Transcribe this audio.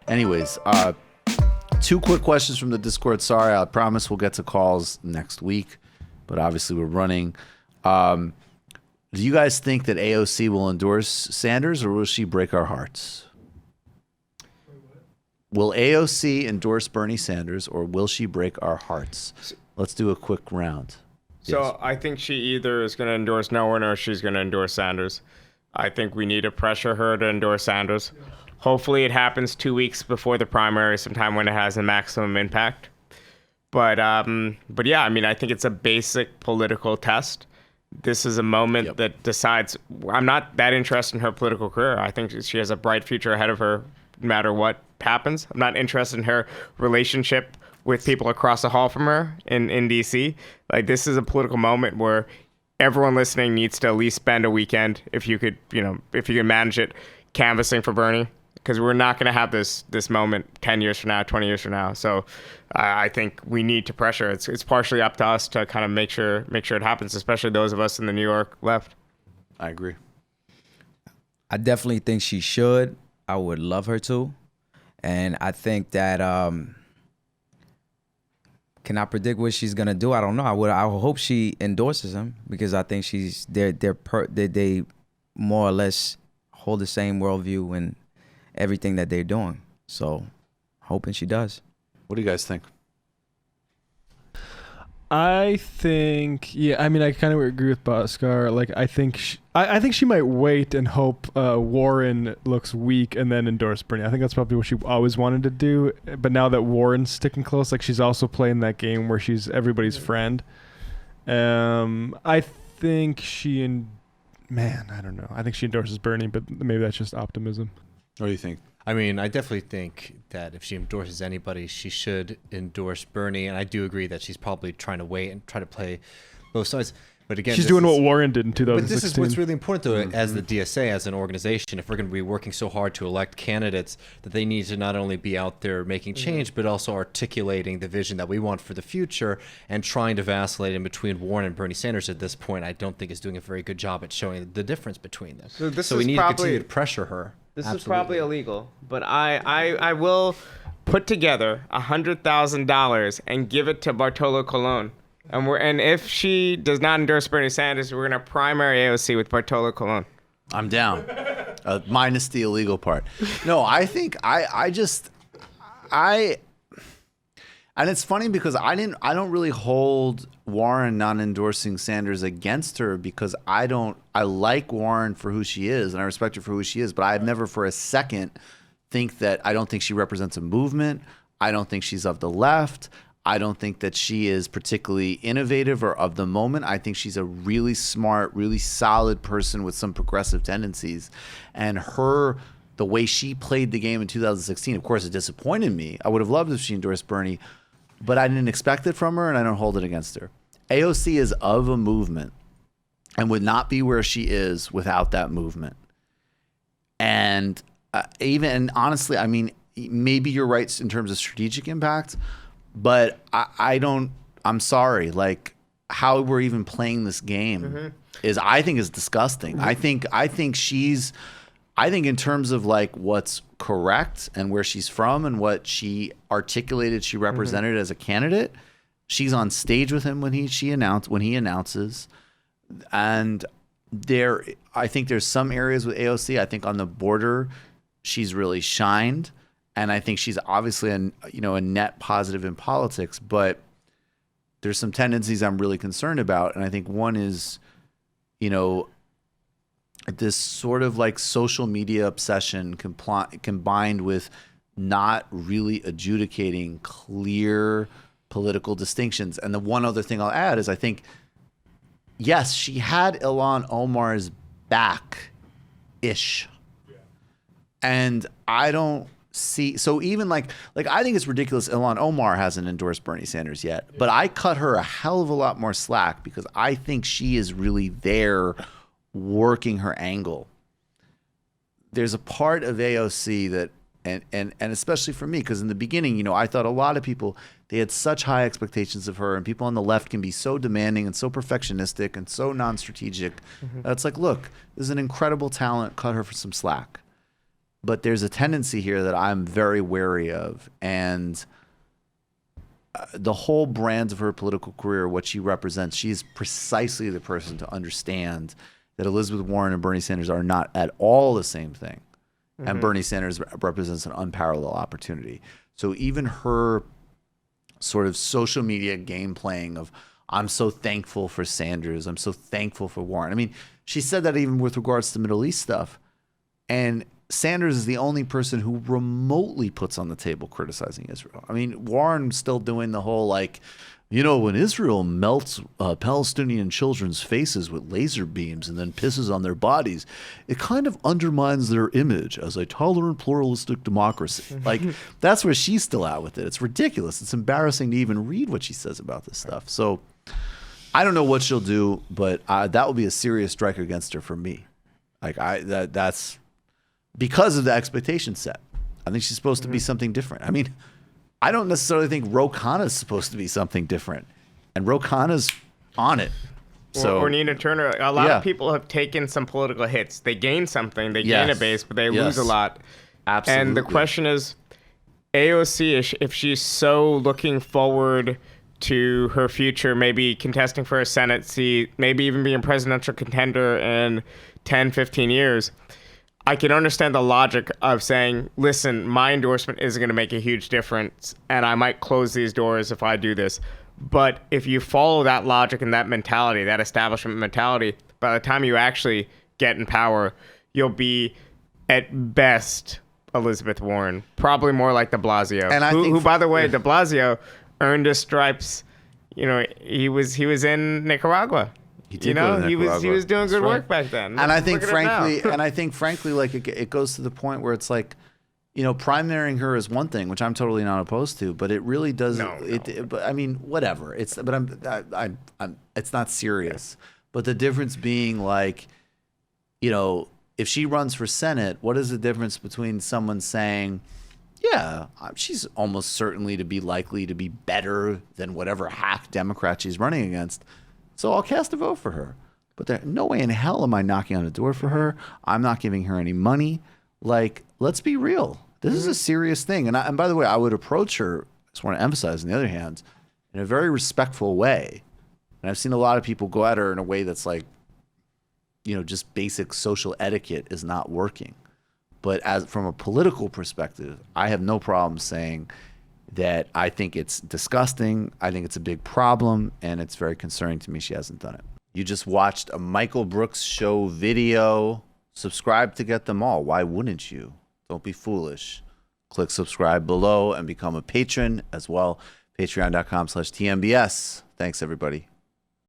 Anyways, 2 quick questions from the Discord. Sorry, I promise we'll get to calls next week, but obviously we're running. Do you guys think that AOC will endorse Sanders, or will she break our hearts? Will AOC endorse Bernie Sanders, or will she break our hearts? Let's do a quick round. So Yes. I think she either is going to endorse no one or she's going to endorse Sanders. I think we need to pressure her to endorse Sanders. Hopefully it happens 2 weeks before the primary, sometime when it has the maximum impact. But yeah, I mean, I think it's a basic political test. This is a moment that decides. I'm not that interested in her political career. I think she has a bright future ahead of her, no matter what happens. I'm not interested in her relationship with people across the hall from her in DC. Like, this is a political moment where everyone listening needs to at least spend a weekend, if you could manage it, canvassing for Bernie, because we're not going to have this moment 10 years from now, 20 years from now. So I think we need to pressure. It's partially up to us to kind of make sure it happens, especially those of us in the New York left. I agree. I definitely think she should. I would love her to. And I think that can I predict what she's gonna do? I don't know. I hope she endorses him, because I think they more or less hold the same worldview and everything that they're doing. So hoping she does. What do you guys think? I think, I mean, I kind of agree with Bhaskar. Like, I think she might wait and hope Warren looks weak and then endorse Bernie. I think that's probably what she always wanted to do. But now that Warren's sticking close, like, she's also playing that game where she's everybody's friend. I think I don't know. I think she endorses Bernie, but maybe that's just optimism. What do you think? I mean, I definitely think that if she endorses anybody, she should endorse Bernie. And I do agree that she's probably trying to wait and try to play both sides. But again, she's doing what Warren did in 2016. But this is what's really important, though, as the DSA, as an organization. If we're going to be working so hard to elect candidates, that they need to not only be out there making change, but also articulating the vision that we want for the future, and trying to vacillate in between Warren and Bernie Sanders at this point, I don't think is doing a very good job at showing the difference between them. So we need to continue to pressure her. This is probably illegal, but I will put together $100,000 and give it to Bartolo Colon. And if she does not endorse Bernie Sanders, we're gonna primary AOC with Bartolo Colon. I'm down. Minus the illegal part. No, I think and it's funny because I don't really hold Warren not endorsing Sanders against her, because I like Warren for who she is and I respect her for who she is, but I've never for a second I don't think she represents a movement. I don't think she's of the left. I don't think that she is particularly innovative or of the moment. I think she's a really smart, really solid person with some progressive tendencies. And the way she played the game in 2016, of course, it disappointed me. I would have loved if she endorsed Bernie, but I didn't expect it from her, and I don't hold it against her. AOC is of a movement and would not be where she is without that movement. And honestly, I mean, maybe you're right in terms of strategic impact, but I'm sorry, like, how we're even playing this game I think is disgusting. I think in terms of like what's correct and where she's from and what she articulated, she represented as a candidate. She's on stage with him when he announces, and I think there's some areas with AOC. I think on the border, she's really shined, and I think she's obviously a net positive in politics. But there's some tendencies I'm really concerned about, and I think one is, this sort of like social media obsession combined with not really adjudicating clear political distinctions. And the one other thing I'll add is I think, yes, she had Ilhan Omar's back-ish. Yeah. And I don't see, so even like I think it's ridiculous Ilhan Omar hasn't endorsed Bernie Sanders yet, but I cut her a hell of a lot more slack because I think she is really there working her angle. There's a part of AOC that, and especially for me, because in the beginning, I thought a lot of people, they had such high expectations of her, and people on the left can be so demanding and so perfectionistic and so non-strategic. It's like, look, this is an incredible talent, cut her for some slack. but there's a tendency here that I'm very wary of, and the whole brand of her political career, what she represents, she's precisely the person to understand that Elizabeth Warren and Bernie Sanders are not at all the same thing. And Bernie Sanders represents an unparalleled opportunity. So even her sort of social media game playing of, I'm so thankful for Sanders, I'm so thankful for Warren. I mean, she said that even with regards to Middle East stuff. And Sanders is the only person who remotely puts on the table criticizing Israel. I mean, Warren's still doing the whole like, you know, when Israel melts Palestinian children's faces with laser beams and then pisses on their bodies, it kind of undermines their image as a tolerant, pluralistic democracy. Like, that's where she's still at with it. It's ridiculous. It's embarrassing to even read what she says about this stuff. So I don't know what she'll do, but that will be a serious strike against her for me. Like, that's because of the expectation set. I think she's supposed to be something different. I mean, I don't necessarily think Ro Khanna's supposed to be something different, and Ro Khanna's on it. So, or Nina Turner. A lot of people have taken some political hits. They gain something, they gain a base, but they lose a lot. Absolutely. And the question is, AOC, if she's so looking forward to her future, maybe contesting for a Senate seat, maybe even being a presidential contender in 10, 15 years, I can understand the logic of saying, listen, my endorsement isn't going to make a huge difference, and I might close these doors if I do this. But if you follow that logic and that mentality, that establishment mentality, by the time you actually get in power, you'll be, at best, Elizabeth Warren. Probably more like de Blasio. And who, by the way, de Blasio earned his stripes. You know, he was in Nicaragua. He was doing good work back then. And I think frankly, like it goes to the point where it's like, you know, primarying her is one thing, which I'm totally not opposed to, but it really does. But I mean, whatever. It's not serious. But the difference being like, you know, if she runs for Senate, what is the difference between someone saying, yeah, she's almost certainly to be likely to be better than whatever hack Democrat she's running against, so I'll cast a vote for her. But there, no way in hell am I knocking on the door for her. I'm not giving her any money. Like, let's be real. This is a serious thing. And by the way, I would approach her, I just want to emphasize, on the other hand, in a very respectful way. And I've seen a lot of people go at her in a way that's like, you know, just basic social etiquette is not working. But from a political perspective, I have no problem saying that I think it's disgusting. I think it's a big problem, and it's very concerning to me she hasn't done it. You just watched a Michael Brooks show video. Subscribe to get them all. Why wouldn't you? Don't be foolish. Click subscribe below and become a patron as well. Patreon.com/TMBS. Thanks, everybody.